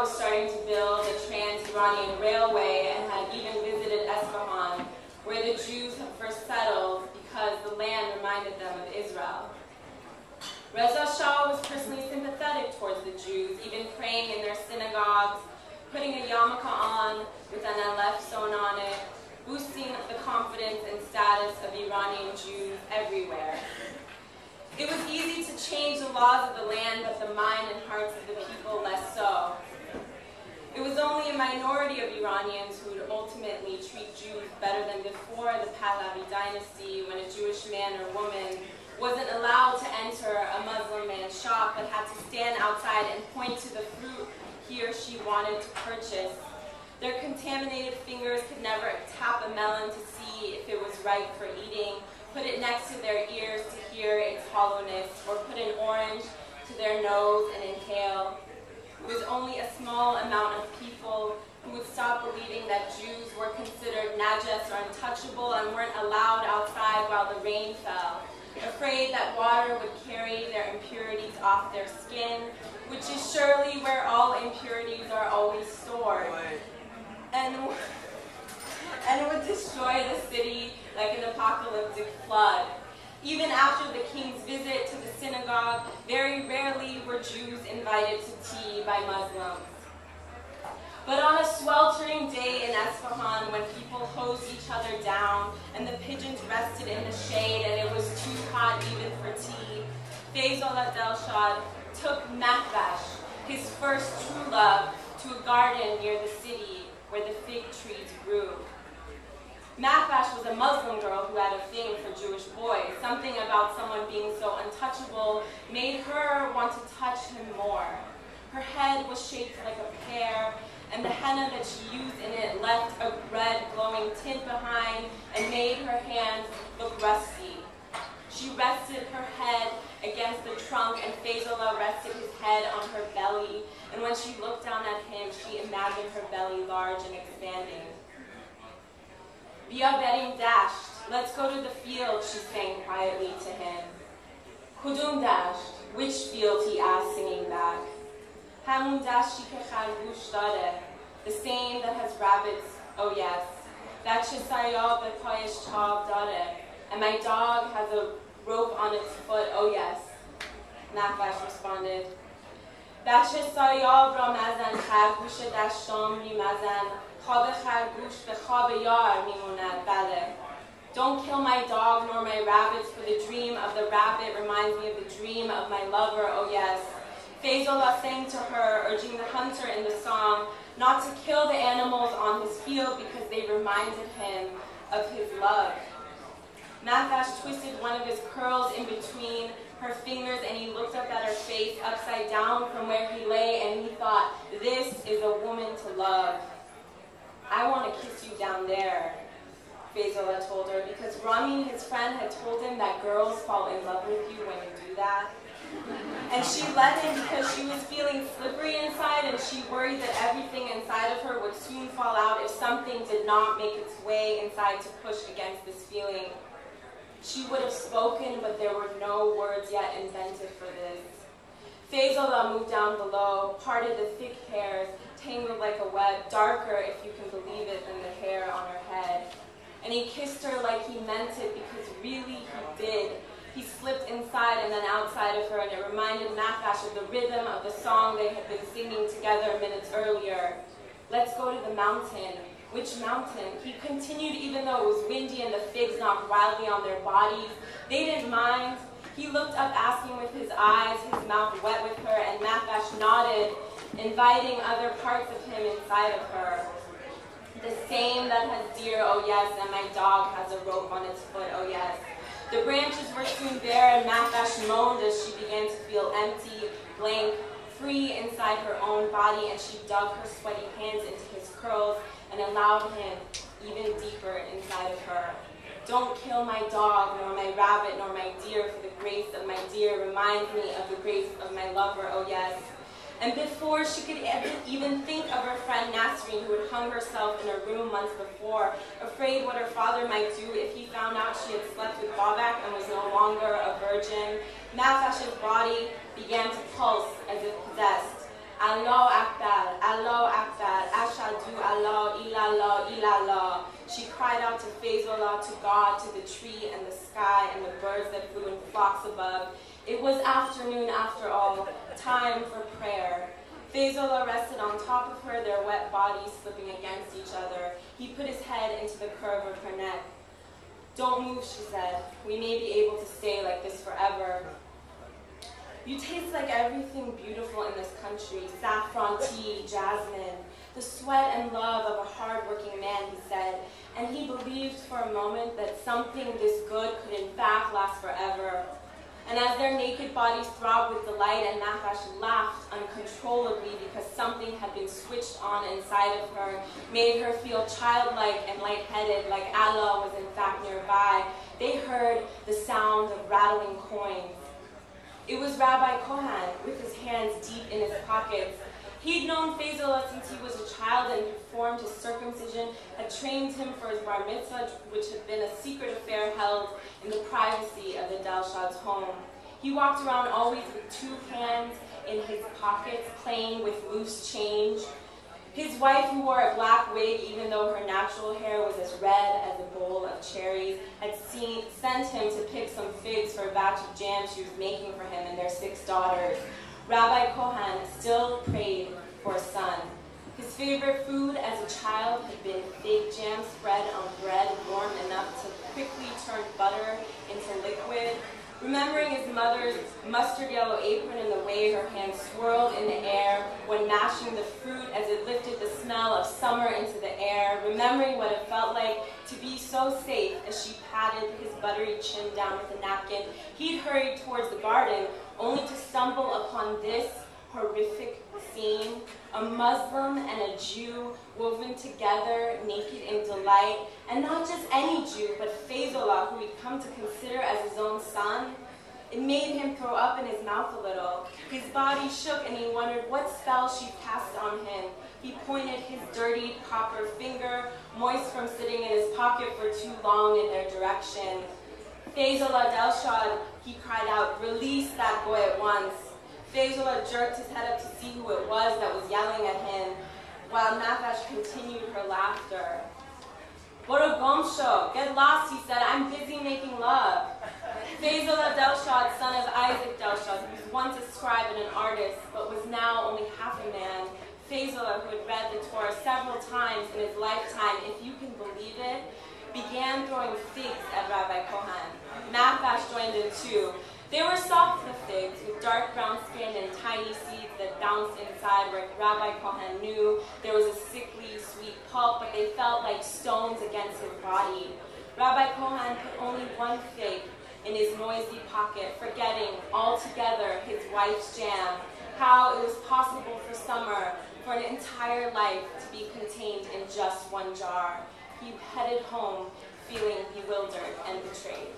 was starting to build a trans-Iranian railway and had even visited Isfahan, where the Jews had first settled because the land reminded them of Israel. Reza Shah was personally sympathetic towards the Jews, even praying in their synagogues, putting a yarmulke on with an aleph sewn on it, boosting the confidence and status of Iranian Jews everywhere. It was easy to change the laws of the land, but the mind and hearts of the people less so. It was only a minority of Iranians who would ultimately treat Jews better than before the Pahlavi dynasty, when a Jewish man or woman wasn't allowed to enter a Muslim man's shop, but had to stand outside and point to the fruit he or she wanted to purchase. Their contaminated fingers could never tap a melon to see if it was ripe for eating, put it next to their ears to hear its hollowness, or put an orange to their nose and inhale. It was only a small amount of people who would stop believing that Jews were considered najas or untouchable and weren't allowed outside while the rain fell, afraid that water would carry their impurities off their skin, which is surely where all impurities are always stored, and would destroy the city like an apocalyptic flood. Even after the king's visit to the synagogue, very rarely were Jews invited to tea by Muslims. But on a sweltering day in Isfahan, when people hosed each other down and the pigeons rested in the shade and it was too hot even for tea, Faisal Delshad took Mahvash, his first true love, to a garden near the city where the fig trees grew. Mahvash was a Muslim girl who had a thing for Jewish boys. Something about someone being so untouchable made her want to touch him more. Her head was shaped like a pear, and the henna that she used in it left a red glowing tint behind and made her hands look rusty. She rested her head against the trunk, and Faisal rested his head on her belly, and when she looked down at him, she imagined her belly large and expanding. "We are bedding dashed. Let's go to the field," she sang quietly to him. "Kudum dasht? Which field?" he asked, singing back. "Hamun dashti ke khargoosh dare." The same that has rabbits, oh yes. "That chisayab be payesh chab dare." And my dog has a rope on its foot, oh yes. Mahvash responded. "Bache sayab ra mazan khargoosh dashtam mi mazan. Don't kill my dog nor my rabbits, for the dream of the rabbit reminds me of the dream of my lover, oh yes." Faisal sang to her, urging the hunter in the song not to kill the animals on his field because they reminded him of his love. Mahvash twisted one of his curls in between her fingers, and he looked up at her face upside down from where he lay, and he thought, "This is a woman to love." "I want to kiss you down there," Faisal told her, because Rami, his friend, had told him that girls fall in love with you when you do that. And she let him because she was feeling slippery inside, and she worried that everything inside of her would soon fall out if something did not make its way inside to push against this feeling. She would have spoken, but there were no words yet invented for this. Faisal moved down below, parted the thick hairs, tangled like a web, darker, if you can believe it, than the hair on her head. And he kissed her like he meant it, because really he did. He slipped inside and then outside of her, and it reminded Mahvash of the rhythm of the song they had been singing together minutes earlier. "Let's go to the mountain." Which mountain? He continued, even though it was windy and the figs knocked wildly on their bodies. They didn't mind. He looked up, asking with his eyes, his mouth wet with her, and Mahvash nodded, inviting other parts of him inside of her. "The same that has deer, oh yes, and my dog has a rope on its foot, oh yes." The branches were soon bare, and Mahvash moaned as she began to feel empty, blank, free inside her own body, and she dug her sweaty hands into his curls and allowed him even deeper inside of her. "Don't kill my dog, nor my rabbit, nor my deer, for the grace of my deer reminds me of the grace of my lover, oh yes." And before she could even think of her friend Nasreen, who had hung herself in her room months before, afraid what her father might do if he found out she had slept with Babak and was no longer a virgin, Mahvash's body began to pulse as if possessed. Allahu Akbar, Allahu Akbar, Ashadu Allah, Ilallah, Ilallah. She cried out to Faisallah, to God, to the tree and the sky and the birds that flew in flocks above. It was afternoon after all, time for prayer. Faisallah rested on top of her, their wet bodies slipping against each other. He put his head into the curve of her neck. Don't move, she said. We may be able to stay like this forever. You taste like everything beautiful in this country, saffron tea, jasmine, the sweat and love of a hard-working man, he said, and he believed for a moment that something this good could in fact last forever. And as their naked bodies throbbed with delight, and Nakash laughed uncontrollably because something had been switched on inside of her, made her feel childlike and lightheaded, like Allah was in fact nearby, they heard the sound of rattling coins. It was Rabbi Chauhan, with his hands deep in his pockets. He'd known Faisallah since he was a child and performed his circumcision, had trained him for his bar mitzvah, which had been a secret affair held in the privacy of the Delshad's home. He walked around always with two hands in his pockets, playing with loose change. His wife, who wore a black wig, even though her natural hair was as red as a bowl of cherries, had sent him to pick some figs for a batch of jam she was making for him and their 6 daughters. Rabbi Chauhan still prayed for a son. His favorite food as a child had been fig jam spread on bread warm enough to quickly turn butter into liquid. Remembering his mother's mustard yellow apron and the way her hands swirled in the air when mashing the fruit as it lifted the smell of summer into the air, remembering what it felt like to be so safe as she patted his buttery chin down with a napkin, he'd hurried towards the garden only to stumble upon this horrific scene, a Muslim and a Jew woven together, naked in delight, and not just any Jew, but Faisallah, who he'd come to consider as his own son. It made him throw up in his mouth a little. His body shook and he wondered what spell she cast on him. He pointed his dirty copper finger, moist from sitting in his pocket for too long, in their direction. Faisallah Delshad, he cried out, release that boy at once. Faisallah jerked his head up to see who it was that was yelling at him, while Nafash continued her laughter. Boro Gomsho, get lost, he said, I'm busy making love. Faisallah Delshad, son of Isaac Delshad, who was once a scribe and an artist, but was now only half a man. Faisallah, who had read the Torah several times in his lifetime, if you can believe it, began throwing figs at Rabbi Chauhan. Nafash joined in too. They were soft, the figs, with dark brown skin and tiny seeds that bounced inside where Rabbi Chauhan knew there was a sickly, sweet pulp, but they felt like stones against his body. Rabbi Chauhan put only one fig in his noisy pocket, forgetting altogether his wife's jam, how it was possible for summer, for an entire life to be contained in just one jar. He headed home, feeling bewildered and betrayed.